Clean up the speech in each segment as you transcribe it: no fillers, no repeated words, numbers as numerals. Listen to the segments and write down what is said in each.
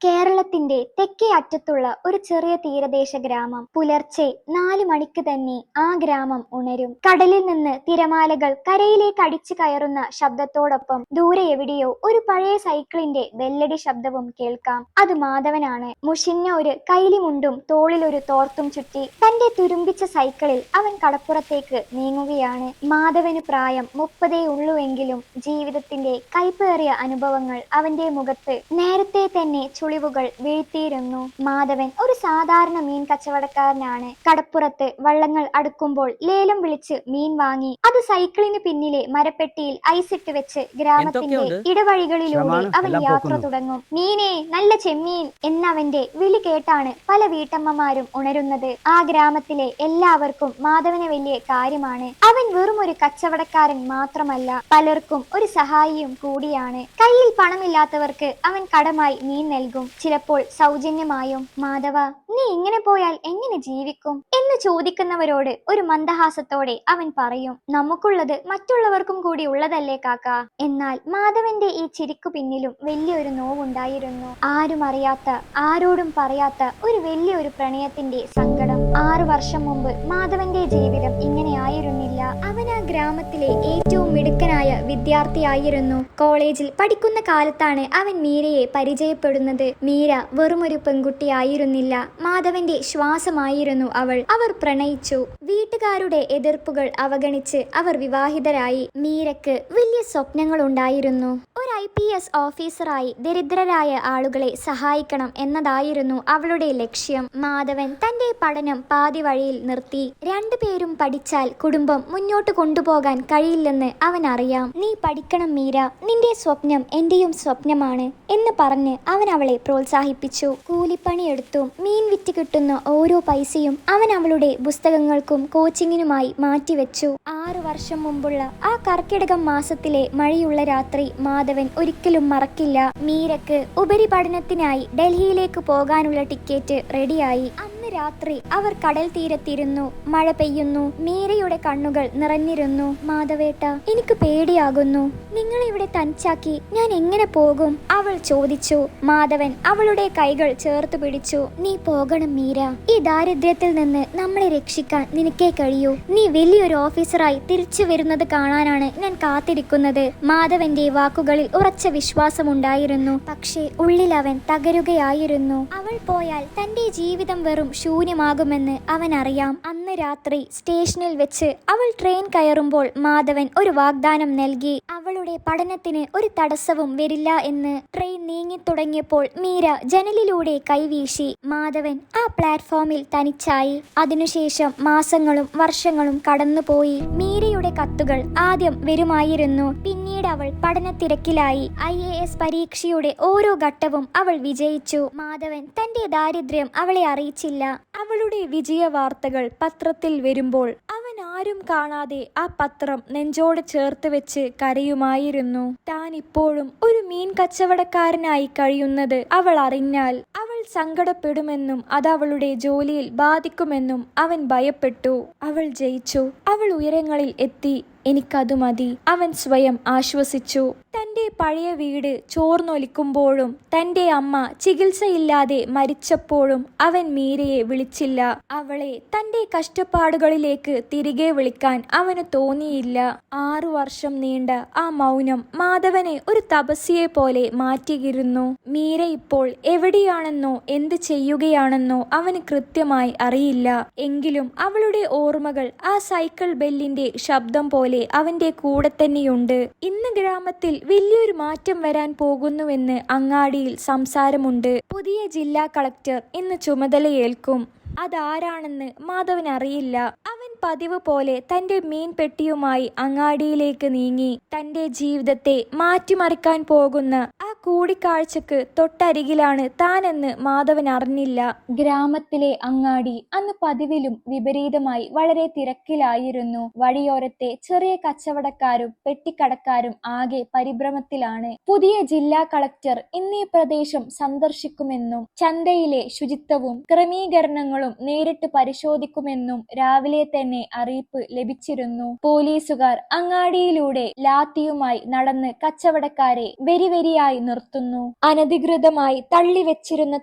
കേരളത്തിന്റെ തെക്കേ അറ്റത്തുള്ള ഒരു ചെറിയ തീരദേശ ഗ്രാമം. പുലർച്ചെ 4 മണിക്ക് തന്നെ ആ ഗ്രാമം ഉണരും. കടലിൽ നിന്ന് തിരമാലകൾ കരയിലേക്ക് അടിച്ചു കയറുന്ന ശബ്ദത്തോടൊപ്പം ദൂരെ എവിടെയോ ഒരു പഴയ സൈക്കിളിന്റെ ബെല്ലടി ശബ്ദവും കേൾക്കാം. അത് മാധവനാണ്. മുഷിഞ്ഞ ഒരു കൈലിമുണ്ടും തോളിലൊരു തോർത്തും ചുറ്റി തന്റെ തുരുമ്പിച്ച സൈക്കിളിൽ അവൻ കടപ്പുറത്തേക്ക് നീങ്ങുകയാണ്. മാധവന് പ്രായം 30 ഉള്ളുവെങ്കിലും ജീവിതത്തിന്റെ കൈപ്പേറിയ അനുഭവങ്ങൾ അവന്റെ മുഖത്ത് നേരത്തെ തന്നെ ചുളിവുകൾ വീഴ്ത്തിയിരുന്നു. മാധവൻ ഒരു സാധാരണ മീൻ കച്ചവടക്കാരനാണ്. കടപ്പുറത്ത് വള്ളങ്ങൾ അടുക്കുമ്പോൾ ലേലം വിളിച്ച് മീൻ വാങ്ങി അത് സൈക്കിളിന് പിന്നിലെ മരപ്പെട്ടിയിൽ ഐസിട്ട് വെച്ച് ഗ്രാമത്തിന്റെ ഇടവഴികളിലൂടെ അവൻ യാത്ര തുടങ്ങും. മീനേ, നല്ല ചെമ്മീൻ എന്നവന്റെ വിളി കേട്ടാണ് പല വീട്ടമ്മമാരും ഉണരുന്നത്. ആ ഗ്രാമത്തിലെ എല്ലാവർക്കും മാധവനെ വലിയ കാര്യമാണ്. അവൻ വെറും ഒരു കച്ചവടക്കാരൻ മാത്രമല്ല, പലർക്കും ഒരു സഹായിയും കൂടിയാണ്. കയ്യിൽ പണമില്ലാത്തവർക്ക് അവൻ കടമായി മീൻ നൽകും, ചിലപ്പോൾ സൗജന്യമായും. മാധവ, നീ ഇങ്ങനെ പോയാൽ എങ്ങനെ ജീവിക്കും എന്ന് ചോദിക്കുന്നവരോട് ഒരു മന്ദഹാസത്തോടെ അവൻ പറയും, നമുക്കുള്ളത് മറ്റുള്ളവർക്കും കൂടി ഉള്ളതല്ലേ കാക്ക. എന്നാൽ മാധവന്റെ ഈ ചിരിക്കു പിന്നിലും വലിയൊരു നോവുണ്ടായിരുന്നു. ആരും അറിയാത്ത, ആരോടും പറയാത്ത ഒരു വലിയൊരു പ്രണയത്തിന്റെ സങ്കടം. 6 വർഷം മുമ്പ് മാധവന്റെ ജീവിതം ഇങ്ങനെയായിരുന്നില്ല. അവൻ ആ ഗ്രാമത്തിലെ ഏറ്റവും മിടുക്കനായ വിദ്യാർത്ഥിയായിരുന്നു. കോളേജിൽ പഠിക്കുന്ന കാലത്താണ് അവൻ മീരയെ പരിചയപ്പെടുന്നത്. മീര വെറുമൊരു പെൺകുട്ടിയായിരുന്നില്ല, മാധവന്റെ ശ്വാസമായിരുന്നു അവൾ. അവർ പ്രണയിച്ചു. വീട്ടുകാരുടെ എതിർപ്പുകൾ അവഗണിച്ച് അവർ വിവാഹിതരായി. മീരക്ക് വലിയ സ്വപ്നങ്ങൾ ഉണ്ടായിരുന്നു. ഒരു IPS ഓഫീസറായി ദരിദ്രരായ ആളുകളെ സഹായിക്കണം എന്നതായിരുന്നു അവളുടെ ലക്ഷ്യം. മാധവൻ തന്റെ പഠനം പാതി വഴിയിൽ നിർത്തി. രണ്ടുപേരും പഠിച്ചാൽ കുടുംബം മുന്നോട്ട് കൊണ്ടുപോകാൻ കഴിയില്ലെന്ന് അവൻ അറിയാം. നീ പഠിക്കണം മീര, നിന്റെ സ്വപ്നം എന്റെയും സ്വപ്നമാണ് എന്ന് പറഞ്ഞ് അവൻ അവളെ പ്രോത്സാഹിപ്പിച്ചു. കൂലിപ്പണിയെടുത്തും മീൻ വിറ്റ് കിട്ടുന്ന ഓരോ പൈസയും അവൻ അവളുടെ പുസ്തകങ്ങൾക്കും കോച്ചിങ്ങിനുമായി മാറ്റിവെച്ചു. 6 വർഷം മുമ്പുള്ള ആ കർക്കിടകം മാസത്തിലെ മഴയുള്ള രാത്രി മാധവൻ ഒരിക്കലും മറക്കില്ല. മീരക്ക് ഉപരിപഠനത്തിനായി ഡൽഹിയിലേക്ക് പോകാനുള്ള ടിക്കറ്റ് റെഡിയായി. രാത്രി അവർ കടൽ തീരത്തിരുന്നു. മഴ പെയ്യുന്നു. മീരയുടെ കണ്ണുകൾ നിറഞ്ഞിരുന്നു. മാധവേട്ട, എനിക്ക് പേടിയാകുന്നു. നിങ്ങളെ ഇവിടെ തനിച്ചാക്കി ഞാൻ എങ്ങനെ പോകും? അവൾ ചോദിച്ചു. മാധവൻ അവളുടെ കൈകൾ ചേർത്ത് പിടിച്ചു. നീ പോകണം മീര. ഈ ദാരിദ്ര്യത്തിൽ നിന്ന് നമ്മളെ രക്ഷിക്കാൻ നിനക്കേ കഴിയൂ. നീ വലിയൊരു ഓഫീസറായി തിരിച്ചു വരുന്നത് കാണാനാണ് ഞാൻ കാത്തിരിക്കുന്നത്. മാധവന്റെ വാക്കുകളിൽ ഉറച്ച വിശ്വാസമുണ്ടായിരുന്നു. പക്ഷേ ഉള്ളിൽ അവൻ തകരുകയായിരുന്നു. അവൾ പോയാൽ തന്റെ ജീവിതം വെറും ശൂന്യമാകുമെന്ന് അവൻ അറിയാം. അന്ന് രാത്രി സ്റ്റേഷനിൽ വെച്ച് അവൾ ട്രെയിൻ കയറുമ്പോൾ മാധവൻ ഒരു വാഗ്ദാനം നൽകി. അവളുടെ പഠനത്തിന് ഒരു തടസ്സവും വരില്ല എന്ന്. ട്രെയിൻ നീങ്ങി തുടങ്ങിയപ്പോൾ മീര ജനലിലൂടെ കൈവീശി. മാധവൻ ആ പ്ലാറ്റ്ഫോമിൽ തനിച്ചായി. അതിനുശേഷം മാസങ്ങളും വർഷങ്ങളും കടന്നുപോയി. മീരയുടെ കത്തുകൾ ആദ്യം വരുമായിരുന്നു. പിന്നീട് അവൾ പഠനത്തിരക്കിലായി. IAS പരീക്ഷയുടെ ഓരോ ഘട്ടവും അവൾ വിജയിച്ചു. മാധവൻ തന്റെ ദാരിദ്ര്യം അവളെ അറിയിച്ചില്ല. അവളുടെ വിജയ വാർത്തകൾ പത്രത്തിൽ വരുമ്പോൾ അവൻ ആരും കാണാതെ ആ പത്രം നെഞ്ചോട് ചേർത്ത് വെച്ച് കരയുമായിരുന്നു. താൻ ഇപ്പോഴും ഒരു മീൻ കച്ചവടക്കാരനായി കഴിയുന്നത് അവൾ അറിഞ്ഞാൽ അവൾ സങ്കടപ്പെടുമെന്നും അത് അവളുടെ ജോലിയിൽ ബാധിക്കുമെന്നും അവൻ ഭയപ്പെട്ടു. അവൾ ജയിച്ചു. അവൾ ഉയരങ്ങളിൽ എത്തി. എനിക്കതു മതി, അവൻ സ്വയം ആശ്വസിച്ചു. തന്റെ പഴയ വീട് ചോർന്നൊലിക്കുമ്പോഴും തന്റെ അമ്മ ചികിത്സയില്ലാതെ മരിച്ചപ്പോഴും അവൻ മീരയെ വിളിച്ചില്ല. അവളെ തന്റെ കഷ്ടപ്പാടുകളിലേക്ക് തിരികെ വിളിക്കാൻ അവന് തോന്നിയില്ല. 6 വർഷം നീണ്ട ആ മൗനം മാധവനെ ഒരു തപസ്യയെ പോലെ മാറ്റിയിരുന്നു. മീര ഇപ്പോൾ എവിടെയാണെന്നോ എന്ത് ചെയ്യുകയാണെന്നോ അവന് കൃത്യമായി അറിയില്ല. എങ്കിലും അവളുടെ ഓർമ്മകൾ ആ സൈക്കിൾ ബെല്ലിന്റെ ശബ്ദം പോലെ അവന്റെ കൂടെ തന്നെയുണ്ട്. ഇന്ന് ഗ്രാമത്തിൽ വലിയൊരു മാറ്റം വരാൻ പോകുന്നുവെന്ന് അങ്ങാടിയിൽ സംസാരമുണ്ട്. പുതിയ ജില്ലാ കളക്ടർ ഇന്ന് ചുമതലയേൽക്കും. അതാരാണെന്ന് മാധവൻ അറിയില്ല. അവൻ പതിവ് പോലെ തന്റെ മീൻ പെട്ടിയുമായി അങ്ങാടിയിലേക്ക് നീങ്ങി. തന്റെ ജീവിതത്തെ മാറ്റിമറിക്കാൻ പോകുന്ന ആ കൂടിക്കാഴ്ചക്ക് തൊട്ടരികിലാണ് താനെന്ന് മാധവൻ അറിഞ്ഞില്ല. ഗ്രാമത്തിലെ അങ്ങാടി അന്ന് പതിവിലും വിപരീതമായി വളരെ തിരക്കിലായിരുന്നു. വഴിയോരത്തെ ചെറിയ കച്ചവടക്കാരും പെട്ടിക്കടക്കാരും ആകെ പരിഭ്രമത്തിലാണ്. പുതിയ ജില്ലാ കളക്ടർ ഇന്നീ പ്രദേശം സന്ദർശിക്കുമെന്നും ചന്തയിലെ ശുചിത്വവും ക്രമീകരണങ്ങളും നേരിട്ട് പരിശോധിക്കുമെന്നും രാവിലെ തന്നെ തന്നെ അറിയിപ്പ് ലഭിച്ചിരുന്നു. പോലീസുകാർ അങ്ങാടിയിലൂടെ ലാത്തിയുമായി നടന്ന് കച്ചവടക്കാരെ വരിവരിയായി നിർത്തുന്നു. അനധികൃതമായി തള്ളിവെച്ചിരുന്ന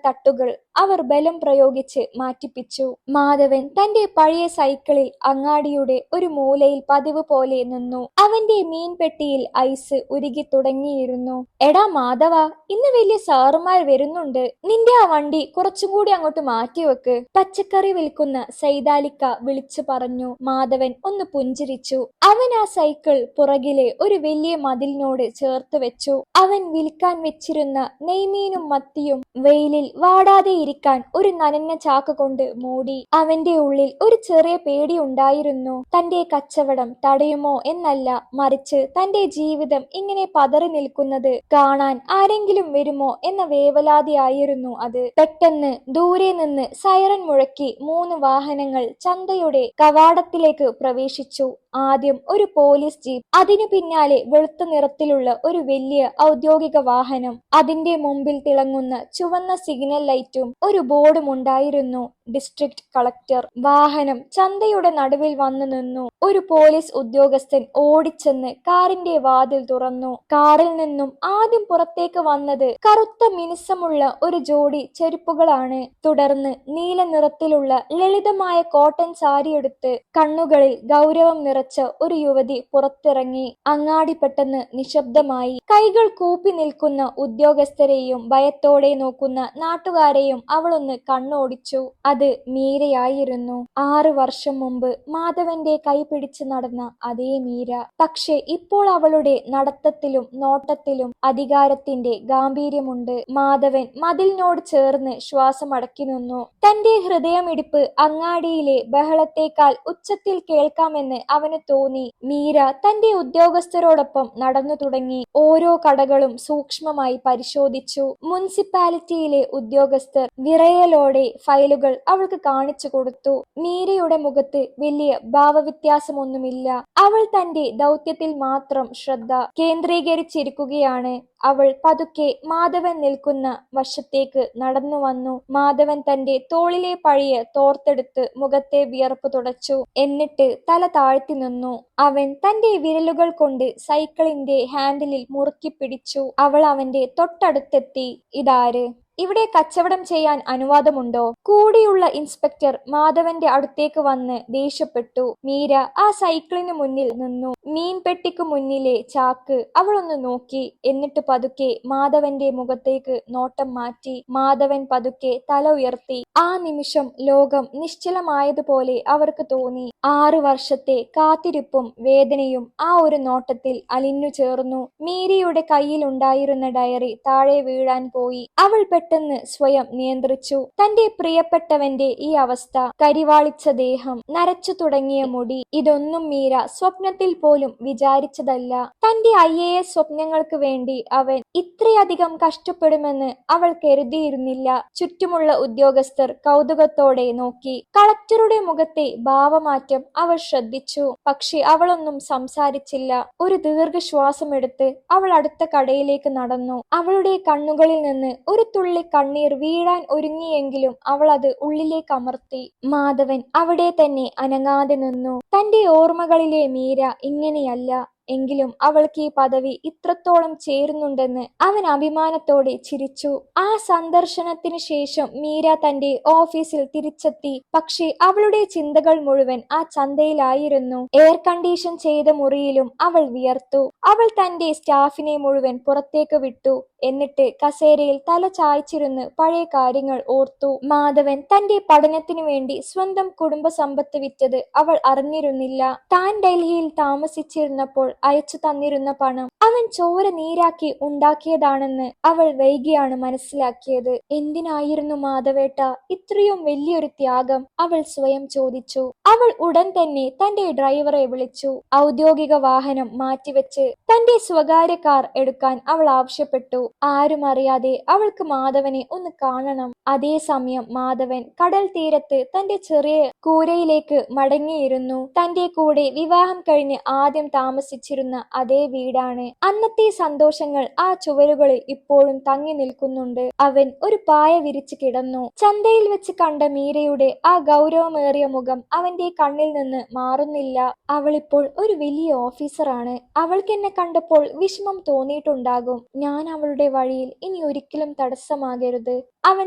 തട്ടുകൾ അവർ ബലം പ്രയോഗിച്ച് മാറ്റിപ്പിച്ചു. മാധവൻ തന്റെ പഴയ സൈക്കിളിൽ അങ്ങാടിയുടെ ഒരു മൂലയിൽ പതിവ് പോലെ നിന്നു. അവന്റെ മീൻപെട്ടിയിൽ ഐസ് ഉരുകി തുടങ്ങിയിരുന്നു. എടാ മാധവ, ഇന്ന് വലിയ സാറുമാർ വരുന്നുണ്ട്. നിന്റെ ആ വണ്ടി കുറച്ചും കൂടി അങ്ങോട്ട് മാറ്റിവെക്ക്. പച്ചക്കറി വിൽക്കുന്ന സൈതാലിക്ക വിളിച്ചു പറഞ്ഞു. മാധവൻ ഒന്ന് പുഞ്ചിരിച്ചു. അവൻ ആ സൈക്കിൾ പുറകിലെ ഒരു വലിയ മതിലിനോട് ചേർത്ത് വെച്ചു. അവൻ വിൽക്കാൻ വെച്ചിരുന്ന നെയ്മീനും മത്തിയും വെയിലിൽ വാടാതെ ഇരിക്കാൻ ഒരു നനഞ്ഞ ചാക്ക് കൊണ്ട് മൂടി. അവന്റെ ഉള്ളിൽ ഒരു ചെറിയ പേടി ഉണ്ടായിരുന്നു. തന്റെ കച്ചവടം തടയുമോ എന്നല്ല, മറിച്ച് തന്റെ ജീവിതം ഇങ്ങനെ പതറി നിൽക്കുന്നത് കാണാൻ ആരെങ്കിലും വരുമോ എന്ന വേവലാതിയായിരുന്നു അത്. പെട്ടെന്ന് ദൂരെ നിന്ന് സൈറൻ മുഴക്കി 3 വാഹനങ്ങൾ ചന്തയുടെ കവാടത്തിലേക്ക് പ്രവേശിച്ചു. ആദ്യം ഒരു പോലീസ് ജീപ്പ്, അതിനു പിന്നാലെ വെളുത്ത നിറത്തിലുള്ള ഒരു വലിയ ഔദ്യോഗിക വാഹനം. അതിന്റെ മുമ്പിൽ തിളങ്ങുന്ന ചുവന്ന സിഗ്നൽ ലൈറ്റും ഒരു ബോർഡും ഉണ്ടായിരുന്നു, ഡിസ്ട്രിക്ട് കളക്ടർ. വാഹനം ചന്തയുടെ നടുവിൽ വന്നു നിന്നു. ഒരു പോലീസ് ഉദ്യോഗസ്ഥൻ ഓടിച്ചെന്ന് കാറിന്റെ വാതിൽ തുറന്നു. കാറിൽ നിന്നും ആദ്യം പുറത്തേക്ക് വന്നത് കറുത്ത മിനുസമുള്ള ഒരു ജോഡി ചെരുപ്പുകളാണ്. തുടർന്ന് നീല നിറത്തിലുള്ള ലളിതമായ കോട്ടൺ സാരിയെടുത്ത് കണ്ണുകളിൽ ഗൗരവം നിറച്ച ഒരു യുവതി പുറത്തിറങ്ങി. അങ്ങാടി പെട്ടെന്ന് നിശബ്ദമായി. കൈകൾ കൂപ്പി നിൽക്കുന്ന ഉദ്യോഗസ്ഥരെയും ഭയത്തോടെ നോക്കുന്ന നാട്ടുകാരെയും അവളൊന്ന് കണ്ണോടിച്ചു. അത് മീരയായിരുന്നു. 6 വർഷം മുമ്പ് മാധവന്റെ കൈ പിടിച്ച് നടന്ന അതേ മീര. പക്ഷെ ഇപ്പോൾ അവളുടെ നടത്തത്തിലും നോട്ടത്തിലും അധികാരത്തിന്റെ ഗാംഭീര്യമുണ്ട്. മാധവൻ മതിലിനോട് ചേർന്ന് ശ്വാസം അടക്കി നിന്നു. തന്റെ ഹൃദയമിടിപ്പ് അങ്ങാടിയിലെ ബഹളത്തേക്കാൾ ഉച്ചത്തിൽ കേൾക്കാമെന്ന് അവന് തോന്നി. മീര തന്റെ ഉദ്യോഗസ്ഥരോടൊപ്പം നടന്നു തുടങ്ങി. ഓരോ കടകളും സൂക്ഷ്മമായി പരിശോധിച്ചു. മുനിസിപ്പാലിറ്റിയിലെ ഉദ്യോഗസ്ഥർ വിറയലോടെ ഫയലുകൾ അവൾക്ക് കാണിച്ചു കൊടുത്തു. മീരയുടെ മുഖത്ത് വലിയ ഭാവവ്യത്യാസമൊന്നുമില്ല. അവൾ തന്റെ ദൗത്യത്തിൽ മാത്രം ശ്രദ്ധ കേന്ദ്രീകരിച്ചിരിക്കുകയാണ്. അവൾ പതുക്കെ മാധവൻ നിൽക്കുന്ന വശത്തേക്ക് നടന്നു വന്നു. മാധവൻ തന്റെ തോളിലെ പഴയ തോർത്തെടുത്ത് മുഖത്തെ വിയർപ്പ് തുടച്ചു. എന്നിട്ട് തല താഴ്ത്തി നിന്നു. അവൻ തന്റെ വിരലുകൾ കൊണ്ട് സൈക്കിളിന്റെ ഹാൻഡിലിൽ മുറുക്കി പിടിച്ചു. അവൾ അവന്റെ തൊട്ടടുത്തെത്തി. ഇതാര്? ഇവിടെ കച്ചവടം ചെയ്യാൻ അനുവാദമുണ്ടോ? കൂടിയുള്ള ഇൻസ്പെക്ടർ മാധവന്റെ അടുത്തേക്ക് വന്ന് ദേഷ്യപ്പെട്ടു. മീര ആ സൈക്കിളിന് മുന്നിൽ നിന്നു. മീൻപെട്ടിക്ക് മുന്നിലെ ചാക്ക് അവളൊന്ന് നോക്കി. എന്നിട്ട് പതുക്കെ മാധവന്റെ മുഖത്തേക്ക് നോട്ടം മാറ്റി. മാധവൻ പതുക്കെ തല ഉയർത്തി. ആ നിമിഷം ലോകം നിശ്ചലമായതുപോലെ അവർക്ക് തോന്നി. 6 വർഷത്തെ കാത്തിരിപ്പും വേദനയും ആ ഒരു നോട്ടത്തിൽ അലിഞ്ഞു ചേർന്നു. മീരയുടെ കയ്യിലുണ്ടായിരുന്ന ഡയറി താഴെ വീഴാൻ പോയി. അവൾ പെട്ടെന്ന് സ്വയം നിയന്ത്രിച്ചു. തന്റെ പ്രിയപ്പെട്ടവന്റെ ഈ അവസ്ഥ, കരിവാളിച്ച ദേഹം, നരച്ചു തുടങ്ങിയ മുടി, ഇതൊന്നും മീര സ്വപ്നത്തിൽ പോലും വിചാരിച്ചതല്ല. തന്റെ IAS സ്വപ്നങ്ങൾക്ക് വേണ്ടി അവൻ ഇത്രയധികം കഷ്ടപ്പെടുമെന്ന് അവൾ കരുതിയിരുന്നില്ല. ചുറ്റുമുള്ള ഉദ്യോഗസ്ഥർ കൗതുകത്തോടെ നോക്കി. കളക്ടറുടെ മുഖത്തെ ഭാവമാറ്റം അവൾ ശ്രദ്ധിച്ചു. പക്ഷെ അവളൊന്നും സംസാരിച്ചില്ല. ഒരു ദീർഘശ്വാസമെടുത്ത് അവൾ അടുത്ത കടയിലേക്ക് നടന്നു. അവളുടെ കണ്ണുകളിൽ നിന്ന് ഒരു തുള്ളി കണ്ണീർ വീഴാൻ ഒരുങ്ങിയെങ്കിലും അവൾ അത് ഉള്ളിലേക്ക് അമർത്തി. മാധവൻ അവിടെ തന്നെ അനങ്ങാതെ നിന്നു. തന്റെ ഓർമ്മകളിലെ മീര ഇങ്ങനെയല്ല. എങ്കിലും അവൾക്ക് ഈ പദവി ഇത്രത്തോളം ചേരുന്നുണ്ടെന്ന് അവൻ അഭിമാനത്തോടെ ചിരിച്ചു. ആ സന്ദർശനത്തിന് ശേഷം മീര തന്റെ ഓഫീസിൽ തിരിച്ചെത്തി. പക്ഷെ അവളുടെ ചിന്തകൾ മുഴുവൻ ആ ചന്തയിലായിരുന്നു. എയർ കണ്ടീഷൻ ചെയ്ത മുറിയിലും അവൾ വിയർത്തു. അവൾ തന്റെ സ്റ്റാഫിനെ മുഴുവൻ പുറത്തേക്ക് വിട്ടു. എന്നിട്ട് കസേരയിൽ തല ചായ്ച്ചിരുന്ന് പഴയ കാര്യങ്ങൾ ഓർത്തു. മാധവൻ തന്റെ പഠനത്തിനു വേണ്ടി സ്വന്തം കുടുംബ സമ്പത്ത് വിറ്റത് അവൾ അറിഞ്ഞിരുന്നില്ല. താൻ ഡൽഹിയിൽ താമസിച്ചിരുന്നപ്പോൾ അയച്ചു തന്നിരുന്ന പണം അവൻ ചോര നീരാക്കി ഉണ്ടാക്കിയതാണെന്ന് അവൾ വൈകിയാണ് മനസ്സിലാക്കിയത്. എന്തിനായിരുന്നു മാധവേട്ട ഇത്രയും വലിയൊരു ത്യാഗം? അവൾ സ്വയം ചോദിച്ചു. അവൾ ഉടൻ തന്നെ തന്റെ ഡ്രൈവറെ വിളിച്ചു. ഔദ്യോഗിക വാഹനം മാറ്റിവെച്ച് തന്റെ സ്വകാര്യ കാർ എടുക്കാൻ അവൾ ആവശ്യപ്പെട്ടു. ആരും അറിയാതെ അവൾക്ക് മാധവനെ ഒന്ന് കാണണം. അതേസമയം മാധവൻ കടൽ തീരത്ത് തന്റെ ചെറിയ കൂരയിലേക്ക് മടങ്ങിയിരുന്നു. തന്റെ കൂടെ വിവാഹം കഴിഞ്ഞ് ആദ്യം താമസിച്ച ജീവിച്ചിരുന്ന അതേ വീടാണ്. അന്നത്തെ സന്തോഷങ്ങൾ ആ ചുവരുകളിൽ ഇപ്പോഴും തങ്ങി നിൽക്കുന്നുണ്ട്. അവൻ ഒരു പായ വിരിച്ച് കിടന്നു. ചന്തയിൽ വെച്ച് കണ്ട മീരയുടെ ആ ഗൗരവമേറിയ മുഖം അവന്റെ കണ്ണിൽ നിന്ന് മാറുന്നില്ല. അവളിപ്പോൾ ഒരു വലിയ ഓഫീസറാണ്. അവൾക്ക് എന്നെ കണ്ടപ്പോൾ വിഷമം തോന്നിയിട്ടുണ്ടാകും. ഞാൻ അവളുടെ വഴിയിൽ ഇനി ഒരിക്കലും തടസ്സമാകരുത്, അവൻ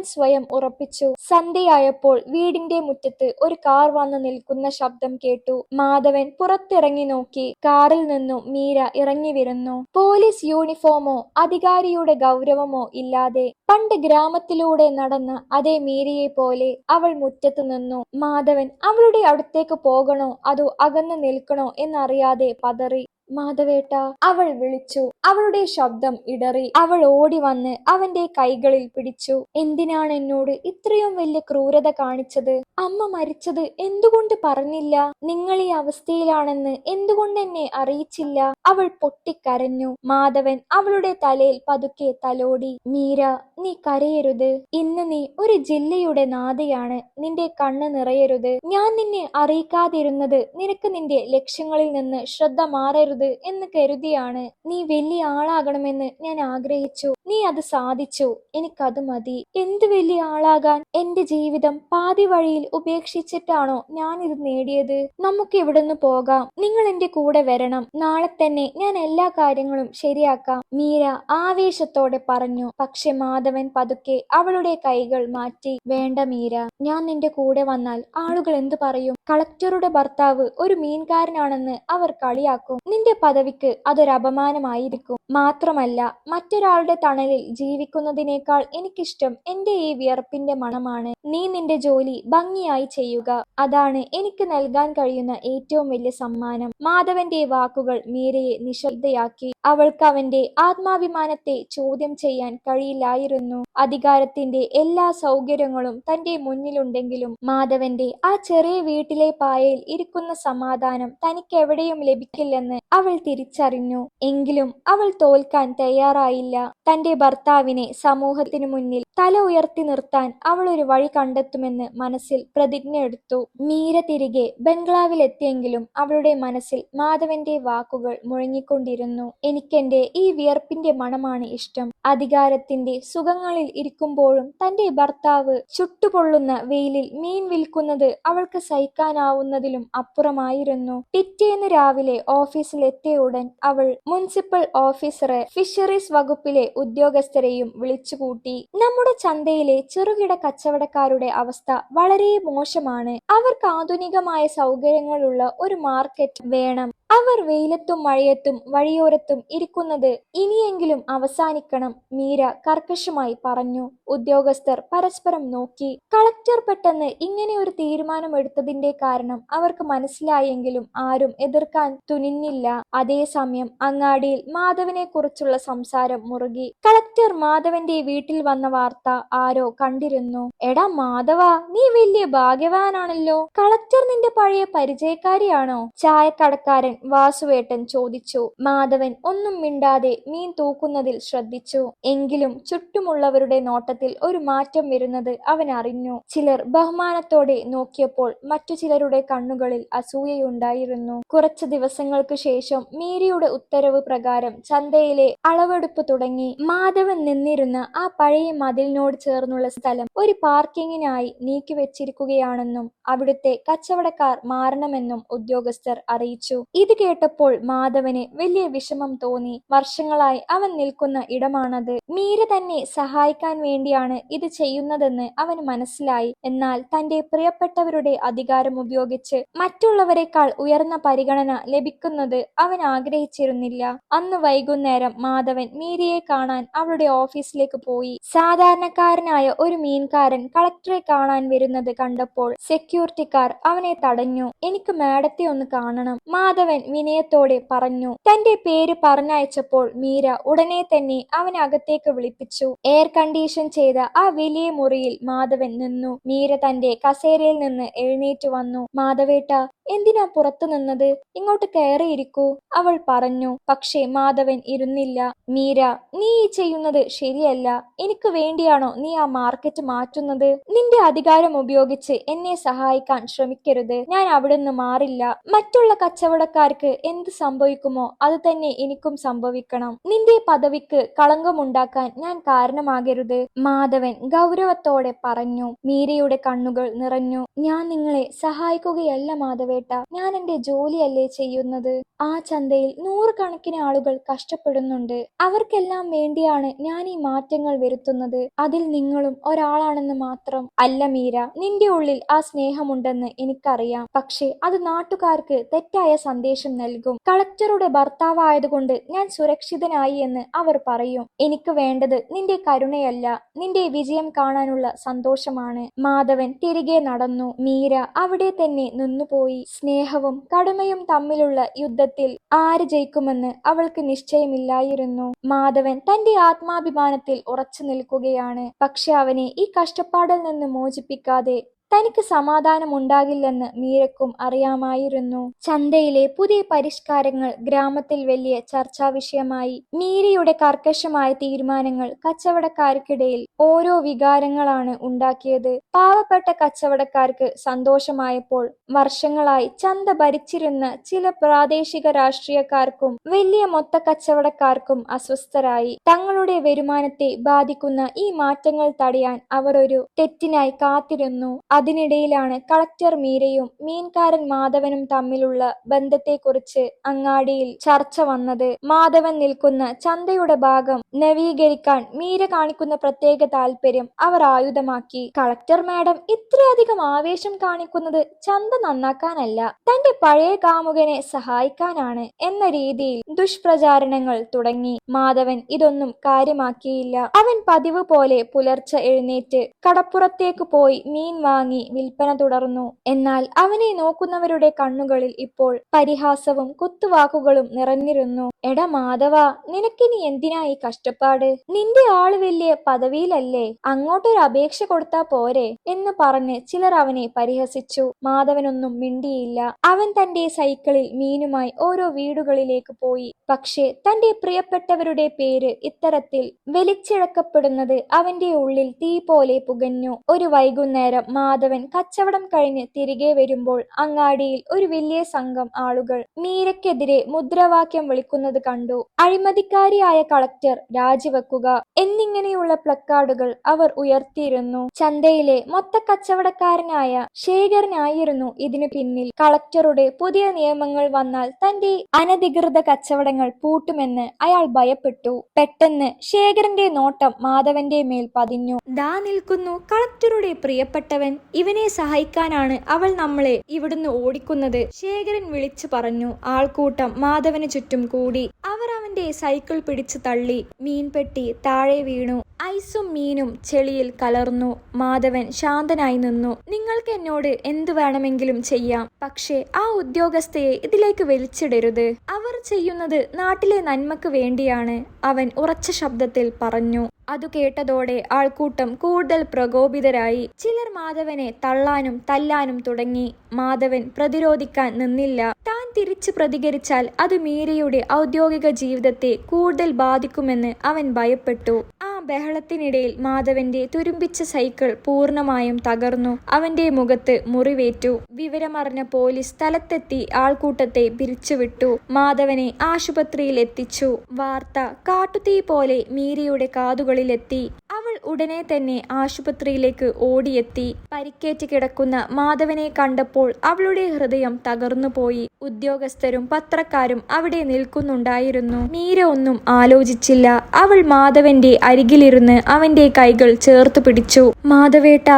സ്വയം ഉറപ്പിച്ചു. സന്ധ്യയായപ്പോൾ വീടിന്റെ മുറ്റത്ത് ഒരു കാർ വന്നു നിൽക്കുന്ന ശബ്ദം കേട്ടു. മാധവൻ പുറത്തിറങ്ങി നോക്കി. കാറിൽ നിന്നും മീര ഇറങ്ങി വരുന്നു. പോലീസ് യൂണിഫോമോ അധികാരിയുടെ ഗൗരവമോ ഇല്ലാതെ പണ്ട് ഗ്രാമത്തിലൂടെ നടന്ന അതേ മീരയെ പോലെ അവൾ മുറ്റത്ത് നിന്നു. മാധവൻ അവളുടെ അടുത്തേക്ക് പോകണോ അതോ അകന്നു നിൽക്കണോ എന്നറിയാതെ പതറി. മാധവേട്ട, അവൾ വിളിച്ചു. അവളുടെ ശബ്ദം ഇടറി. അവൾ ഓടി വന്ന് അവന്റെ കൈകളിൽ പിടിച്ചു. എന്തിനാണ് എന്നോട് ഇത്രയും വലിയ ക്രൂരത കാണിച്ചത്? അമ്മ മരിച്ചത് എന്തുകൊണ്ട് പറഞ്ഞില്ല? നിങ്ങൾ ഈ അവസ്ഥയിലാണെന്ന് എന്തുകൊണ്ട് എന്നെ അറിയിച്ചില്ല? അവൾ പൊട്ടിക്കരഞ്ഞു. മാധവൻ അവളുടെ തലയിൽ പതുക്കെ തലോടി. മീര, നീ കരയരുത്. ഇന്ന് നീ ഒരു ജില്ലയുടെ നാഥയാണ്. നിന്റെ കണ്ണ് നിറയരുത്. ഞാൻ നിന്നെ അറിയിക്കാതിരുന്നത് നിനക്ക് നിന്റെ ലക്ഷ്യങ്ങളിൽ നിന്ന് ശ്രദ്ധ മാറരുത് എന്ന് കരുതിയാണ്. നീ വലിയ ആളാകണമെന്ന് ഞാൻ ആഗ്രഹിച്ചു. നീ അത് സാധിച്ചു. എനിക്കത് മതി. എന്ത് വലിയ ആളാകാൻ? എന്റെ ജീവിതം പാതി വഴിയിൽ ഉപേക്ഷിച്ചിട്ടാണോ ഞാൻ ഇത് നേടിയത്? നമുക്ക് ഇവിടുന്ന് പോകാം. നിങ്ങൾ എന്റെ കൂടെ വരണം. നാളെ തന്നെ ഞാൻ എല്ലാ കാര്യങ്ങളും ശരിയാക്കാം, മീര ആവേശത്തോടെ പറഞ്ഞു. പക്ഷെ മാധവൻ പതുക്കെ അവളുടെ കൈകൾ മാറ്റി. വേണ്ട മീര, ഞാൻ നിന്റെ കൂടെ വന്നാൽ ആളുകൾ എന്തു പറയും? കളക്ടറുടെ ഭർത്താവ് ഒരു മീൻകാരനാണെന്ന് അവർ കളിയാക്കും. നിന്റെ പദവിക്ക് അതൊരു അപമാനമായിരിക്കും. മാത്രമല്ല, മറ്റൊരാളുടെ തണലിൽ ജീവിക്കുന്നതിനേക്കാൾ എനിക്കിഷ്ടം എന്റെ ഈ വിയർപ്പിന്റെ മണമാണ്. നീ നിന്റെ ജോലി ഭംഗിയായി ചെയ്യുക. അതാണ് എനിക്ക് നൽകാൻ കഴിയുന്ന ഏറ്റവും വലിയ സമ്മാനം. മാധവന്റെ വാക്കുകൾ മീരയെ നിശബ്ദയാക്കി. അവൾക്ക് അവന്റെ ആത്മാഭിമാനത്തെ ചോദ്യം ചെയ്യാൻ കഴിയില്ലായിരുന്നു. അധികാരത്തിന്റെ എല്ലാ സൗകര്യങ്ങളും തന്റെ മുന്നിലുണ്ടെങ്കിലും മാധവന്റെ ആ ചെറിയ വീട്ടിലെ പായയിൽ ഇരിക്കുന്ന സമാധാനം തനിക്ക് എവിടെയും ലഭിക്കില്ലെന്ന് അവൾ തിരിച്ചറിഞ്ഞു. എങ്കിലും അവൾ തോൽക്കാൻ തയ്യാറായില്ല. തന്റെ ഭർത്താവിനെ സമൂഹത്തിനു മുന്നിൽ തല ഉയർത്തി നിർത്താൻ അവൾ ഒരു വഴി കണ്ടെത്തുമെന്ന് മനസ്സിൽ പ്രതിജ്ഞ എടുത്തു. മീര തിരികെ ബംഗ്ലാവിലെത്തിയെങ്കിലും അവളുടെ മനസ്സിൽ മാധവന്റെ വാക്കുകൾ മുഴങ്ങിക്കൊണ്ടിരുന്നു. എനിക്കെന്റെ ഈ വിയർപ്പിന്റെ മണമാണ് ഇഷ്ടം. അധികാരത്തിന്റെ സുഖങ്ങളിൽ ഇരിക്കുമ്പോഴും തന്റെ ഭർത്താവ് ചുട്ടുപൊള്ളുന്ന വെയിലിൽ മീൻ വിൽക്കുന്നത് അവൾക്ക് സഹിക്കാനാവുന്നതിലും അപ്പുറമായിരുന്നു. പിറ്റേന്ന് രാവിലെ ഓഫീസിൽ എത്തിയ ഉടൻ അവൾ മുനിസിപ്പൽ ഓഫീസറെ, ഫിഷറീസ് വകുപ്പിലെ ഉദ്യോഗസ്ഥരെയും വിളിച്ചുകൂട്ടി. നമ്മുടെ ചന്തയിലെ ചെറുകിട കച്ചവടക്കാരുടെ അവസ്ഥ വളരെ മോശമാണ്. അവർക്ക് ആധുനികമായ സൗകര്യങ്ങളുള്ള ഒരു മാർക്കറ്റ് വേണം. അവർ വെയിലത്തും മഴയത്തും വഴിയോരത്തും ഇരിക്കുന്നത് ഇനിയെങ്കിലും അവസാനിക്കണം, മീര കർക്കശമായി പറഞ്ഞു. ഉദ്യോഗസ്ഥർ പരസ്പരം നോക്കി. കളക്ടർ പെട്ടെന്ന് ഇങ്ങനെ ഒരു തീരുമാനമെടുത്തതിന്റെ കാരണം അവർക്ക് മനസ്സിലായെങ്കിലും ആരും എതിർക്കാൻ തുനിഞ്ഞില്ല. അതേസമയം അങ്ങാടിയിൽ മാധവനെ കുറിച്ചുള്ള സംസാരം മുറുകി. കളക്ടർ മാധവന്റെ വീട്ടിൽ വന്ന വാർത്ത ആരോ കണ്ടിരുന്നു. എടാ മാധവ, നീ വലിയ ഭാഗ്യവാനാണല്ലോ. കളക്ടർ നിന്റെ പഴയ പരിചയക്കാരിയാണോ? ചായക്കടക്കാരൻ വാസുവേട്ടൻ ചോദിച്ചു. മാധവൻ ഒന്നും മിണ്ടാതെ മീൻ തൂക്കുന്നതിൽ ശ്രദ്ധിച്ചു. എങ്കിലും ചുറ്റുമുള്ളവരുടെ നോട്ടത്തിൽ ഒരു മാറ്റം വരുന്നത് അവൻ അറിഞ്ഞു. ചിലർ ബഹുമാനത്തോടെ നോക്കിയപ്പോൾ മറ്റു ചിലരുടെ കണ്ണുകളിൽ അസൂയയുണ്ടായിരുന്നു. കുറച്ചു ദിവസങ്ങൾക്ക് ശേഷം മീരയുടെ ഉത്തരവ് പ്രകാരം ചന്തയിലെ അളവെടുപ്പ് തുടങ്ങി. മാധവൻ നിന്നിരുന്ന ആ പഴയ മതിലിനോട് ചേർന്നുള്ള സ്ഥലം ഒരു പാർക്കിങ്ങിനായി നീക്കിവെച്ചിരിക്കുകയാണെന്നും അവിടുത്തെ കച്ചവടക്കാർ മാറണമെന്നും ഉദ്യോഗസ്ഥർ അറിയിച്ചു. ഇത് കേട്ടപ്പോൾ മാധവന് വലിയ വിഷമം തോന്നി. വർഷങ്ങളായി അവൻ നിൽക്കുന്ന ഇടമാണത്. മീര തന്നെ സഹായിക്കാൻ വേണ്ടിയാണ് ഇത് ചെയ്യുന്നതെന്ന് അവന് മനസ്സിലായി. എന്നാൽ തന്റെ പ്രിയപ്പെട്ടവരുടെ അധികാരം ഉപയോഗിച്ച് മറ്റുള്ളവരെക്കാൾ ഉയർന്ന പരിഗണന ലഭിക്കുന്നത് അവൻ ആഗ്രഹിച്ചിരുന്നില്ല. അന്ന് വൈകുന്നേരം മാധവൻ മീരയെ കാണാൻ അവളുടെ ഓഫീസിലേക്ക് പോയി. സാധാരണക്കാരനായ ഒരു മീൻകാരൻ കളക്ടറെ കാണാൻ വരുന്നത് കണ്ടപ്പോൾ സെക്യൂരിറ്റിക്കാർ അവനെ തടഞ്ഞു. എനിക്ക് മാഡത്തെ ഒന്ന് കാണണം, മാധവൻ വിനയത്തോടെ പറഞ്ഞു. തന്റെ പേര് പറഞ്ഞയച്ചപ്പോൾ മീര ഉടനെ തന്നെ അവനകത്തേക്ക് വിളിപ്പിച്ചു. എയർ കണ്ടീഷൻ ചെയ്ത ആ വലിയ മുറിയിൽ മാധവൻ നിന്നു. മീര തന്റെ കസേരയിൽ നിന്ന് എഴുന്നേറ്റ് വന്നു. മാധവേട്ട, എന്തിനാ പുറത്തു നിന്നത്? ഇങ്ങോട്ട് കയറിയിരിക്കൂ, അവൾ പറഞ്ഞു. പക്ഷേ മാധവൻ ഇരുന്നില്ല. മീര, നീ ഈ ചെയ്യുന്നത് ശരിയല്ല. എനിക്ക് വേണ്ടിയാണോ നീ ആ മാർക്കറ്റ് മാറ്റുന്നത്? നിന്റെ അധികാരം ഉപയോഗിച്ച് എന്നെ സഹായിക്കാൻ ശ്രമിക്കരുത്. ഞാൻ അവിടുന്ന് മാറില്ല. മറ്റുള്ള കച്ചവടക്കാർ നാട്ടുകാർക്ക് എന്ത് സംഭവിക്കുമോ അത് തന്നെ എനിക്കും സംഭവിക്കണം. നിന്റെ പദവിക്ക് കളങ്കമുണ്ടാക്കാൻ ഞാൻ കാരണമാകരുത്. മാധവൻ ഗൗരവത്തോടെ പറഞ്ഞു. മീരയുടെ കണ്ണുകൾ നിറഞ്ഞു. ഞാൻ നിങ്ങളെ സഹായിക്കുകയല്ല മാധവേട്ട, ഞാൻ എന്റെ ജോലിയല്ലേ ചെയ്യുന്നത്. ആ ചന്തയിൽ നൂറുകണക്കിന് ആളുകൾ കഷ്ടപ്പെടുന്നുണ്ട്. അവർക്കെല്ലാം വേണ്ടിയാണ് ഞാൻ ഈ മാറ്റങ്ങൾ വരുത്തുന്നത്. അതിൽ നിങ്ങളും ഒരാളാണെന്ന് മാത്രം. അല്ല മീര, നിന്റെ ഉള്ളിൽ ആ സ്നേഹമുണ്ടെന്ന് എനിക്കറിയാം. പക്ഷെ അത് നാട്ടുകാർക്ക് തെറ്റായ സന്ദേശം നൽകും. കളക്ടറുടെ ഭർത്താവായതുകൊണ്ട് ഞാൻ സുരക്ഷിതനായി എന്ന് അവർ പറയും. എനിക്ക് വേണ്ടത് നിന്റെ കരുണയല്ല, നിന്റെ വിജയം കാണാനുള്ള സന്തോഷമാണ്. മാധവൻ തിരികെ നടന്നു. മീര അവിടെ തന്നെ നിന്നുപോയി. സ്നേഹവും കടുമയും തമ്മിലുള്ള യുദ്ധത്തിൽ ആര് ജയിക്കുമെന്ന് അവൾക്ക് നിശ്ചയമില്ലായിരുന്നു. മാധവൻ തന്റെ ആത്മാഭിമാനത്തിൽ ഉറച്ചു നിൽക്കുകയാണ്. പക്ഷെ അവനെ ഈ കഷ്ടപ്പാടിൽ നിന്ന് മോചിപ്പിക്കാതെ തനിക്ക് സമാധാനമുണ്ടാകില്ലെന്ന് മീരക്കും അറിയാമായിരുന്നു. ചന്തയിലെ പുതിയ പരിഷ്കാരങ്ങൾ ഗ്രാമത്തിൽ വലിയ ചർച്ചാ വിഷയമായി. മീരയുടെ കർക്കശമായ തീരുമാനങ്ങൾ കച്ചവടക്കാർക്കിടയിൽ ഓരോ വികാരങ്ങളാണ് ഉണ്ടാക്കിയത്. പാവപ്പെട്ട കച്ചവടക്കാർക്ക് സന്തോഷമായപ്പോൾ വർഷങ്ങളായി ചന്ത ഭരിച്ചിരുന്ന ചില പ്രാദേശിക രാഷ്ട്രീയക്കാർക്കും വലിയ മൊത്ത കച്ചവടക്കാർക്കും അസ്വസ്ഥരായി. തങ്ങളുടെ വരുമാനത്തെ ബാധിക്കുന്ന ഈ മാറ്റങ്ങൾ തടയാൻ അവർ ഒരു തെറ്റിനായി കാത്തിരുന്നു. അതിനിടയിലാണ് കളക്ടർ മീരയും മീൻകാരൻ മാധവനും തമ്മിലുള്ള ബന്ധത്തെക്കുറിച്ച് അങ്ങാടിയിൽ ചർച്ച വന്നത്. മാധവൻ നിൽക്കുന്ന ചന്തയുടെ ഭാഗം നവീകരിക്കാൻ മീര കാണിക്കുന്ന പ്രത്യേക താല്പര്യം അവർ ആയുധമാക്കി. കളക്ടർ മാഡം ഇത്രയധികം ആവേശം കാണിക്കുന്നത് ചന്ത നന്നാക്കാനല്ല, തന്റെ പഴയ കാമുകനെ സഹായിക്കാനാണ് എന്ന രീതിയിൽ ദുഷ്പ്രചാരണങ്ങൾ തുടങ്ങി. മാധവൻ ഇതൊന്നും കാര്യമാക്കിയില്ല. അവൻ പതിവ് പോലെ പുലർച്ചെ എഴുന്നേറ്റ് കടപ്പുറത്തേക്ക് പോയി മീൻ വാങ്ങി വിൽപ്പന തുടർന്നു. എന്നാൽ അവനെ നോക്കുന്നവരുടെ കണ്ണുകളിൽ ഇപ്പോൾ പരിഹാസവും കുത്തുവാക്കുകളും നിറഞ്ഞിരുന്നു. എടാ മാധവ, നിനക്കിനി എന്തിനാ ഈ കഷ്ടപ്പാട്? നിന്റെ ആള് വലിയ പദവിയിലല്ലേ, അങ്ങോട്ടൊരു അപേക്ഷ കൊടുത്താ പോരെ എന്ന് പറഞ്ഞ് ചിലർ അവനെ പരിഹസിച്ചു. മാധവനൊന്നും മിണ്ടിയില്ല. അവൻ തന്റെ സൈക്കിളിൽ മീനുമായി ഓരോ വീടുകളിലേക്ക് പോയി. പക്ഷേ തന്റെ പ്രിയപ്പെട്ടവരുടെ പേര് ഇത്തരത്തിൽ വലിച്ചിഴക്കപ്പെടുന്നത് അവന്റെ ഉള്ളിൽ തീ പോലെ പുകഞ്ഞു. ഒരു വൈകുന്നേരം മാധവൻ കച്ചവടം കഴിഞ്ഞ് തിരികെ വരുമ്പോൾ അങ്ങാടിയിൽ ഒരു വലിയ സംഘം ആളുകൾ മീരയ്ക്കെതിരെ മുദ്രാവാക്യം വിളിക്കുന്നത് കണ്ടു. അഴിമതിക്കാരിയായ കളക്ടർ രാജിവെക്കുക എന്നിങ്ങനെയുള്ള പ്ലക്കാർഡുകൾ അവർ ഉയർത്തിയിരുന്നു. ചന്തയിലെ മൊത്ത കച്ചവടക്കാരനായ ശേഖരനായിരുന്നു ഇതിനു പിന്നിൽ. കളക്ടറുടെ പുതിയ നിയമങ്ങൾ വന്നാൽ തന്റെ അനധികൃത കച്ചവടങ്ങൾ പൂട്ടുമെന്ന് അയാൾ ഭയപ്പെട്ടു. പെട്ടെന്ന് ശേഖരന്റെ നോട്ടം മാധവന്റെ മേൽ പതിഞ്ഞു. ദാ നിൽക്കുന്നു കളക്ടറുടെ പ്രിയപ്പെട്ടവൻ, ഇവനെ സഹായിക്കാനാണ് അവൾ നമ്മളെ ഇവിടുന്ന് ഓടിക്കുന്നത്, ശേഖരൻ വിളിച്ചു പറഞ്ഞു. ആൾക്കൂട്ടം മാധവന് ചുറ്റും കൂടി. അവർ അവന്റെ സൈക്കിൾ പിടിച്ചു തള്ളി. മീൻപെട്ടി താഴെ വീണു. ഐസും മീനും ചെളിയിൽ കലർന്നു. മാധവൻ ശാന്തനായി നിന്നു. നിങ്ങൾക്ക് എന്നോട് എന്തു വേണമെങ്കിലും ചെയ്യാം, പക്ഷേ ആ ഉദ്യോഗസ്ഥയെ ഇതിലേക്ക് വലിച്ചിടരുത്. അവർ ചെയ്യുന്നത് നാട്ടിലെ നന്മക്ക് വേണ്ടിയാണ്, അവൻ ഉറച്ച ശബ്ദത്തിൽ പറഞ്ഞു. അതു കേട്ടതോടെ ആൾക്കൂട്ടം കൂടുതൽ പ്രകോപിതരായി. ചിലർ മാധവനെ തള്ളാനും തല്ലാനും തുടങ്ങി. മാധവൻ പ്രതിരോധിക്കാൻ നിന്നില്ല. താൻ തിരിച്ചു പ്രതികരിച്ചാൽ അത് മീരയുടെ ഔദ്യോഗിക ജീവിതത്തെ കൂടുതൽ ബാധിക്കുമെന്ന് അവൻ ഭയപ്പെട്ടു. ആ ബഹളത്തിനിടയിൽ മാധവന്റെ തുരുമ്പിച്ച സൈക്കിൾ പൂർണ്ണമായും തകർന്നു. അവന്റെ മുഖത്ത് മുറിവേറ്റു. വിവരമറിഞ്ഞ പോലീസ് സ്ഥലത്തെത്തി ആൾക്കൂട്ടത്തെ പിരിച്ചുവിട്ടു. മാധവനെ ആശുപത്രിയിൽ എത്തിച്ചു. വാർത്ത കാട്ടുതീ പോലെ മീരയുടെ കാതുകളിലെത്തി. അവൾ ഉടനെ തന്നെ ആശുപത്രിയിലേക്ക് ഓടിയെത്തി. പരിക്കേറ്റ് കിടക്കുന്ന മാധവനെ കണ്ടപ്പോൾ അവളുടെ ഹൃദയം തകർന്നുപോയി. ഉദ്യോഗസ്ഥരും പത്രക്കാരും അവിടെ നിൽക്കുന്നുണ്ടായിരുന്നു. മീര ഒന്നും ആലോചിച്ചില്ല. അവൾ മാധവന്റെ അരികിലിരുന്ന് അവന്റെ കൈകൾ ചേർത്ത് പിടിച്ചു. മാധവേട്ട,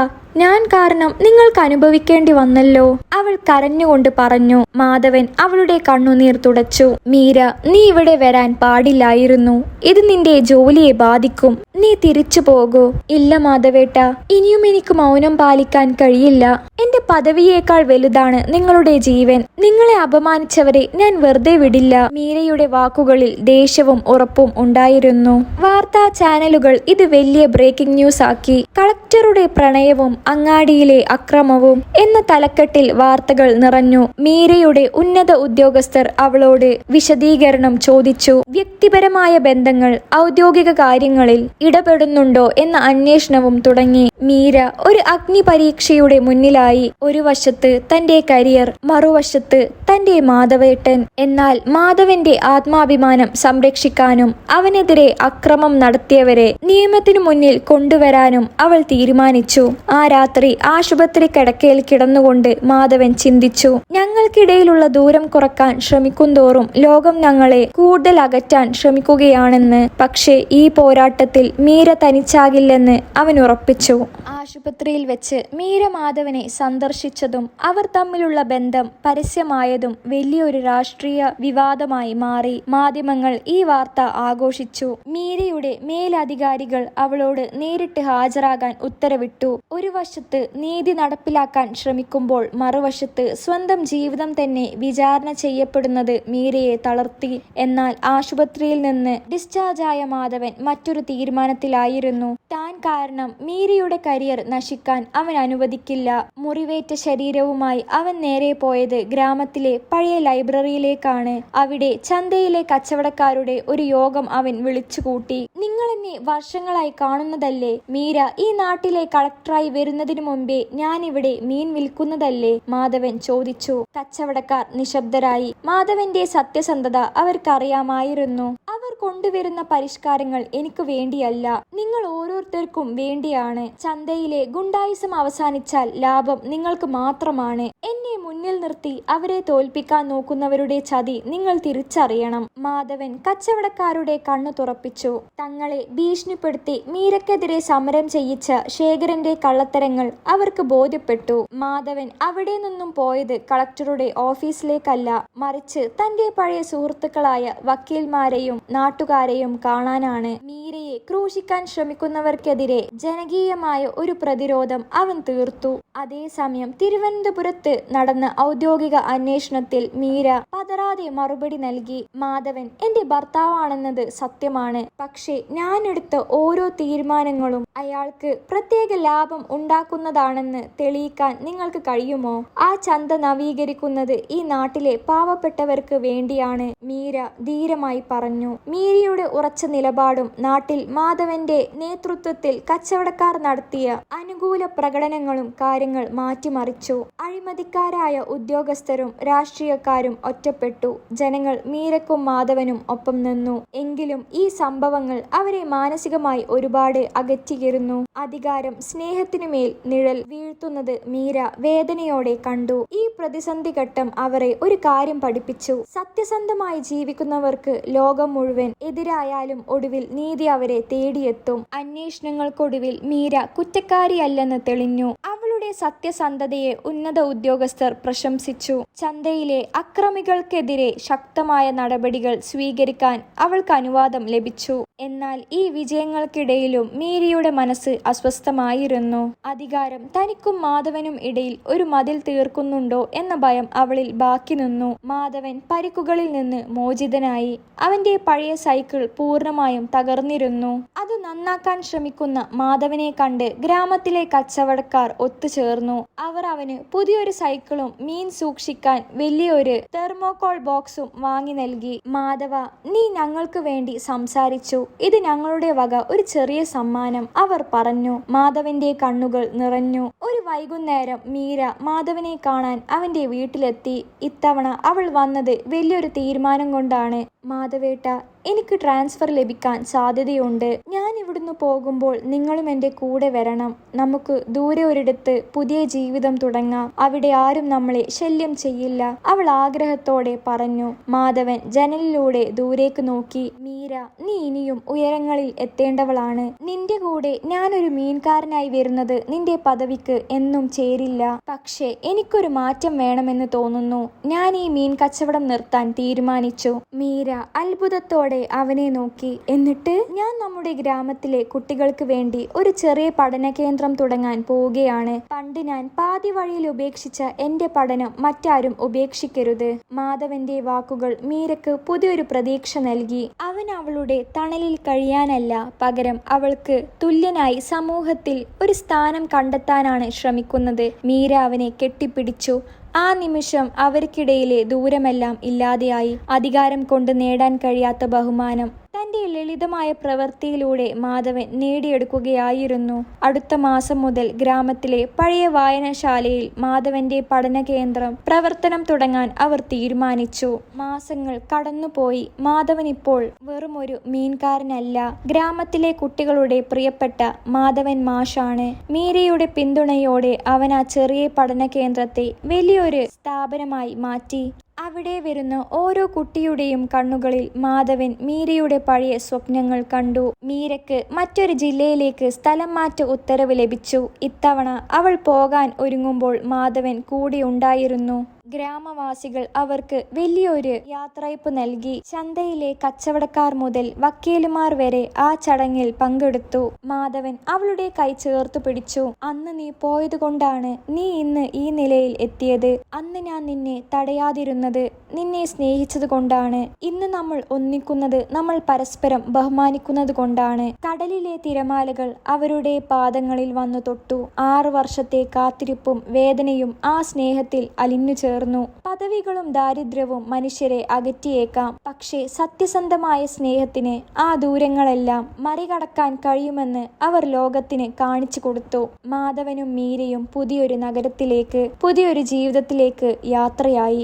ഞാൻ കാരണം നിങ്ങൾക്ക് അനുഭവിക്കേണ്ടി വന്നല്ലോ, അവൾ കരഞ്ഞുകൊണ്ട് പറഞ്ഞു. മാധവൻ അവളുടെ കണ്ണുനീർ തുടച്ചു. മീര, നീ ഇവിടെ വരാൻ പാടില്ലായിരുന്നു. ഇത് നിന്റെ ജോലിയെ ബാധിക്കും. നീ തിരിച്ചു പോകൂ. ഇല്ല മാധവേട്ട, ഇനിയും എനിക്ക് മൗനം പാലിക്കാൻ കഴിയില്ല. എന്റെ പദവിയേക്കാൾ വലുതാണ് നിങ്ങളുടെ ജീവൻ. നിങ്ങളെ അപമാനിച്ചവരെ ഞാൻ വെറുതെ വിടില്ല. മീരയുടെ വാക്കുകളിൽ ദേഷ്യവും ഉറപ്പും ഉണ്ടായിരുന്നു. വാർത്താ ചാനലുകൾ ഇത് വലിയ ബ്രേക്കിംഗ് ന്യൂസ് ആക്കി. കളക്ടറുടെ പ്രണയവും അങ്ങാടിയിലെ അക്രമവും എന്ന തലക്കെട്ടിൽ വാർത്തകൾ നിറഞ്ഞു. മീരയുടെ ഉന്നത ഉദ്യോഗസ്ഥർ അവളോട് വിശദീകരണം ചോദിച്ചു. വ്യക്തിപരമായ ബന്ധങ്ങൾ ഔദ്യോഗിക കാര്യങ്ങളിൽ ഇടപെടുന്നുണ്ടോ എന്ന അന്വേഷണവും തുടങ്ങി. മീര ഒരു അഗ്നി പരീക്ഷയുടെ മുന്നിലായി. ഒരു വശത്ത് തന്റെ കരിയർ, മറുവശത്ത് തന്റെ മാധവേട്ടൻ. എന്നാൽ മാധവന്റെ ആത്മാഭിമാനം സംരക്ഷിക്കാനും അവനെതിരെ അക്രമം നടത്തിയവരെ നിയമത്തിനു മുന്നിൽ കൊണ്ടുവരാനും അവൾ തീരുമാനിച്ചു. ആ രാത്രി ആശുപത്രി കിടക്കയിൽ കിടന്നുകൊണ്ട് മാധവൻ ചിന്തിച്ചു. ഞങ്ങൾക്കിടയിലുള്ള ദൂരം കുറക്കാൻ ശ്രമിക്കുന്തോറും ലോകം ഞങ്ങളെ കൂടുതൽ അകറ്റാൻ ശ്രമിക്കുകയാണെന്ന്. പക്ഷേ ഈ പോരാട്ടത്തിൽ മീര തനിച്ചാകില്ലെന്ന് അവൻ ഉറപ്പിച്ചു. ആശുപത്രിയിൽ വെച്ച് മീര മാധവനെ സന്ദർശിച്ചതും അവർ തമ്മിലുള്ള ബന്ധം പരസ്യമായതും വലിയൊരു രാഷ്ട്രീയ വിവാദമായി മാറി. മാധ്യമങ്ങൾ ഈ വാർത്ത ആഘോഷിച്ചു. മീരയുടെ മേലധികാരികൾ അവളോട് നേരിട്ട് ഹാജരാകാൻ ഉത്തരവിട്ടു. ഒരു വശത്ത് നീതി നടപ്പിലാക്കാൻ ശ്രമിക്കുമ്പോൾ മറുവശത്ത് സ്വന്തം ജീവിതം തന്നെ വിചാരണ ചെയ്യപ്പെടുന്നത് മീരയെ തളർത്തി. എന്നാൽ ആശുപത്രിയിൽ നിന്ന് ഡിസ്ചാർജായ മാധവൻ മറ്റൊരു തീരുമാനത്തിലായിരുന്നു. താൻ കാരണം മീരയുടെ കരിയർ നശിക്കാൻ അവൻ അനുവദിക്കില്ല. മുറിവേറ്റ ശരീരവുമായി അവൻ നേരെ പോയത് ഗ്രാമത്തിലെ പഴയ ലൈബ്രറിയിലേക്കാണ്. അവിടെ ചന്തയിലെ കച്ചവടക്കാരുടെ ഒരു യോഗം അവൻ വിളിച്ചുകൂട്ടി. നിങ്ങൾ എന്നെ വർഷങ്ങളായി കാണുന്നതല്ലേ? മീര ഈ നാട്ടിലെ കളക്ടറായി വരുന്നതിനു മുമ്പേ ഞാൻ ഇവിടെ മീൻ വിൽക്കുന്നതല്ലേ? മാധവൻ ചോദിച്ചു. കച്ചവടക്കാർ നിശബ്ദരായി. മാധവന്റെ സത്യസന്ധത അവർക്കറിയാമായിരുന്നു. അവർ കൊണ്ടുവരുന്ന പരിഷ്കാരങ്ങൾ എനിക്ക് വേണ്ടിയല്ല, നിങ്ങൾ ഓരോരുത്തർക്കും വേണ്ടിയാണ്. ചന്തയിലെ ഗുണ്ടായിസം അവസാനിച്ചാൽ ലാഭം നിങ്ങൾക്ക് മാത്രമാണ്. എന്നെ മുന്നിൽ നിർത്തി അവരെ തോൽപ്പിക്കാൻ നോക്കുന്നവരുടെ ചതി നിങ്ങൾ തിരിച്ചറിയണം. മാധവൻ കച്ചവടക്കാരുടെ കണ്ണു തുറപ്പിച്ചു. തങ്ങളെ ഭീഷണിപ്പെടുത്തി മീരക്കെതിരെ സമരം ചെയ്യിച്ച ശേഖരന്റെ കള്ളത്തരങ്ങൾ അവർക്ക് ബോധ്യപ്പെട്ടു. മാധവൻ അവിടെ നിന്നും പോയത് കളക്ടറുടെ ഓഫീസിലേക്കല്ല, മറിച്ച് തന്റെ പഴയ സുഹൃത്തുക്കളായ വക്കീൽമാരെയും നാട്ടുകാരെയും കാണാനാണ്. മീരയെ ക്രൂശിക്കാൻ ശ്രമിക്കുന്നവർക്കെതിരെ ജനകീയമായ ഒരു പ്രതിരോധം അവൻ തീർത്തു. അതേസമയം തിരുവനന്തപുരത്ത് നടന്ന ഔദ്യോഗിക അന്വേഷണത്തിൽ മീര പതറാതെ മറുപടി നൽകി. മാധവൻ എന്റെ ഭർത്താവാണെന്നത് സത്യമാണ്, പക്ഷേ ഞാൻ എടുത്ത ഓരോ തീരുമാനങ്ങളും അയാൾക്ക് പ്രത്യേക ലാഭം ഉണ്ടാക്കുന്നതാണെന്ന് തെളിയിക്കാൻ നിങ്ങൾക്ക് കഴിയുമോ? ആ ചന്ത നവീകരിക്കുന്നത് ഈ നാട്ടിലെ പാവപ്പെട്ടവർക്ക് വേണ്ടിയാണ്, മീര ധീരമായി പറഞ്ഞു. മീരയുടെ ഉറച്ച നിലപാടും നാട്ടിൽ മാധവന്റെ നേതൃത്വത്തിൽ കച്ചവടക്കാർ നടത്തിയ അനുകൂല പ്രകടനങ്ങളും കാര്യങ്ങൾ മാറ്റിമറിച്ചു. അഴിമതിക്കാരായ ഉദ്യോഗസ്ഥരും രാഷ്ട്രീയക്കാരും ഒറ്റപ്പെട്ടു. ജനങ്ങൾ മീരക്കും മാധവനും ഒപ്പം നിന്നു. എങ്കിലും ഈ സംഭവങ്ങൾ അവരെ മാനസികമായി ഒരുപാട് അകറ്റിയിരുന്നു. അധികാരം സ്നേഹത്തിനുമേൽ നിഴൽ വീഴ്ത്തുന്നത് മീര വേദനയോടെ കണ്ടു. ഈ പ്രതിസന്ധി ഘട്ടം അവരെ ഒരു കാര്യം പഠിപ്പിച്ചു. സത്യസന്ധമായി ജീവിക്കുന്നവർക്ക് ലോകം മുഴുവൻ എതിരായാലും ഒടുവിൽ നീതി അവരെ തേടിയെത്തും. അന്വേഷണങ്ങൾക്കൊടുവിൽ മീര കുറ്റക്കാരിയല്ലെന്ന് തെളിഞ്ഞു. അവളുടെ സത്യസന്ധതയെ ഉന്നത ഉദ്യോഗസ്ഥർ പ്രശംസിച്ചു. ചന്തയിലെ അക്രമികൾക്കെതിരെ ശക്തമായ നടപടികൾ സ്വീകരിക്കാൻ അവൾക്ക് അനുവാദം ലഭിച്ചു. എന്നാൽ ഈ വിജയങ്ങൾക്കിടയിലും മീരയുടെ മനസ്സ് അസ്വസ്ഥമായിരുന്നു. അധികാരം തനിക്കും മാധവനും ഇടയിൽ ഒരു മതിൽ തീർക്കുന്നുണ്ടോ എന്ന ഭയം അവളിൽ ബാക്കി നിന്നു. മാധവൻ പരിക്കുകളിൽ നിന്ന് മോചിതനായി. അവന്റെ പഴയ സൈക്കിൾ പൂർണ്ണമായും തകർന്നിരുന്നു. അത് നന്നാക്കാൻ ശ്രമിക്കുന്ന മാധവനെ കണ്ട് ഗ്രാമത്തിലെ കച്ചവടക്കാർ ഒത്തുചേർന്നു. അവർ അവന് പുതിയൊരു സൈക്കിളും മീൻ സൂക്ഷിക്കാൻ വലിയൊരു തെർമോകോൾ ബോക്സും വാങ്ങി നൽകി. മാധവ, നീ ഞങ്ങൾക്ക് വേണ്ടി സംസാരിച്ചു. ഇത് ഞങ്ങളുടെ വക ഒരു ചെറിയ സമ്മാനം, അവർ പറഞ്ഞു. മാധവന്റെ കണ്ണുകൾ നിറഞ്ഞു. ഒരു വൈകുന്നേരം മീര മാധവനെ കാണാൻ അവന്റെ വീട്ടിലെത്തി. ഇത്തവണ അവൾ വന്നത് വലിയൊരു തീരുമാനം കൊണ്ടാണ്. മാധവേട്ട, എനിക്ക് ട്രാൻസ്ഫർ ലഭിക്കാൻ സാധ്യതയുണ്ട്. ഞാൻ ഇവിടുന്ന് പോകുമ്പോൾ നിങ്ങളും എൻ്റെ കൂടെ വരണം. നമുക്ക് ദൂരെ ഒരിടത്ത് പുതിയ ജീവിതം തുടങ്ങാം. അവിടെ ആരും നമ്മളെ ശല്യം ചെയ്യില്ല, അവൾ ആഗ്രഹത്തോടെ പറഞ്ഞു. മാധവൻ ജനലിലൂടെ ദൂരേക്ക് നോക്കി. മീര, നീ ഇനിയും ഉയരങ്ങളിൽ എത്തേണ്ടവളാണ്. നിന്റെ കൂടെ ഞാനൊരു മീൻകാരനായി വരുന്നത് നിന്റെ പദവിക്ക് എന്നും ചേരില്ല. പക്ഷേ എനിക്കൊരു മാറ്റം വേണമെന്ന് തോന്നുന്നു. ഞാൻ ഈ മീൻ കച്ചവടം നിർത്താൻ തീരുമാനിച്ചു. മീര അത്ഭുതത്തോടെ അവനെ നോക്കി. എന്നിട്ട്? ഞാൻ നമ്മുടെ ഗ്രാമത്തിലെ കുട്ടികൾക്ക് വേണ്ടി ഒരു ചെറിയ പഠന കേന്ദ്രം തുടങ്ങാൻ പോവുകയാണ്. പണ്ട് ഞാൻ പാതി വഴിയിൽ ഉപേക്ഷിച്ച എന്റെ പഠനം മറ്റാരും ഉപേക്ഷിക്കരുത്. മാധവന്റെ വാക്കുകൾ മീരക്ക് പുതിയൊരു പ്രതീക്ഷ നൽകി. അവൻ അവളുടെ തണലിൽ കഴിയാനല്ല, പകരം അവൾക്ക് തുല്യനായി സമൂഹത്തിൽ ഒരു സ്ഥാനം കണ്ടെത്താനാണ് ശ്രമിക്കുന്നത്. മീര അവനെ കെട്ടിപ്പിടിച്ചു. ആ നിമിഷം അവർക്കിടയിലെ ദൂരമെല്ലാം ഇല്ലാതെയായി. അധികാരം കൊണ്ട് നേടാൻ കഴിയാത്ത ബഹുമാനം, തന്റെ ലളിതമായ പ്രവൃത്തിയിലൂടെ മാധവൻ നേടിയെടുക്കുകയായിരുന്നു. അടുത്ത മാസം മുതൽ ഗ്രാമത്തിലെ പഴയ വായനശാലയിൽ മാധവന്റെ പഠന കേന്ദ്രം പ്രവർത്തനം തുടങ്ങാൻ അവർ തീരുമാനിച്ചു. മാസങ്ങൾ കടന്നുപോയി. മാധവൻ ഇപ്പോൾ വെറുമൊരു മീൻകാരനല്ല, ഗ്രാമത്തിലെ കുട്ടികളുടെ പ്രിയപ്പെട്ട മാധവൻ മാഷാണ്. മീരയുടെ പിന്തുണയോടെ അവൻ ആ ചെറിയ പഠന കേന്ദ്രത്തെ വലിയൊരു സ്ഥാപനമായി മാറ്റി. അവിടെ വരുന്ന ഓരോ കുട്ടിയുടെയും കണ്ണുകളിൽ മാധവൻ മീരയുടെ പഴയ സ്വപ്നങ്ങൾ കണ്ടു. മീരയ്ക്ക് മറ്റൊരു ജില്ലയിലേക്ക് സ്ഥലം മാറ്റ ഉത്തരവ് ലഭിച്ചു. ഇത്തവണ അവൾ പോകാൻ ഒരുങ്ങുമ്പോൾ മാധവൻ കൂടെ ഉണ്ടായിരുന്നു. ഗ്രാമവാസികൾ അവർക്ക് വലിയൊരു യാത്രയപ്പ് നൽകി. ചന്തയിലെ കച്ചവടക്കാർ മുതൽ വക്കീലുമാർ വരെ ആ ചടങ്ങിൽ പങ്കെടുത്തു. മാധവൻ അവളുടെ കൈ ചേർത്തു പിടിച്ചു. അന്ന് നീ പോയതുകൊണ്ടാണ് നീ ഇന്ന് ഈ നിലയിൽ എത്തിയത്. അന്ന് ഞാൻ നിന്നെ തടയാതിരുന്നത് നിന്നെ സ്നേഹിച്ചത് കൊണ്ടാണ്. ഇന്ന് നമ്മൾ ഒന്നിക്കുന്നത് നമ്മൾ പരസ്പരം ബഹുമാനിക്കുന്നത് കൊണ്ടാണ്. കടലിലെ തിരമാലകൾ അവരുടെ പാദങ്ങളിൽ വന്നു തൊട്ടു. 6 വർഷത്തെ കാത്തിരിപ്പും വേദനയും ആ സ്നേഹത്തിൽ അലിഞ്ഞു ചേർന്നു. പദവികളും ദാരിദ്ര്യവും മനുഷ്യരെ അകറ്റിയേക്കാം, പക്ഷേ സത്യസന്ധമായ സ്നേഹത്തിന് ആ ദൂരങ്ങളെല്ലാം മറികടക്കാൻ കഴിയുമെന്ന് അവർ ലോകത്തിന് കാണിച്ചു കൊടുത്തു. മാധവനും മീരയും പുതിയൊരു നഗരത്തിലേക്ക്, പുതിയൊരു ജീവിതത്തിലേക്ക് യാത്രയായി.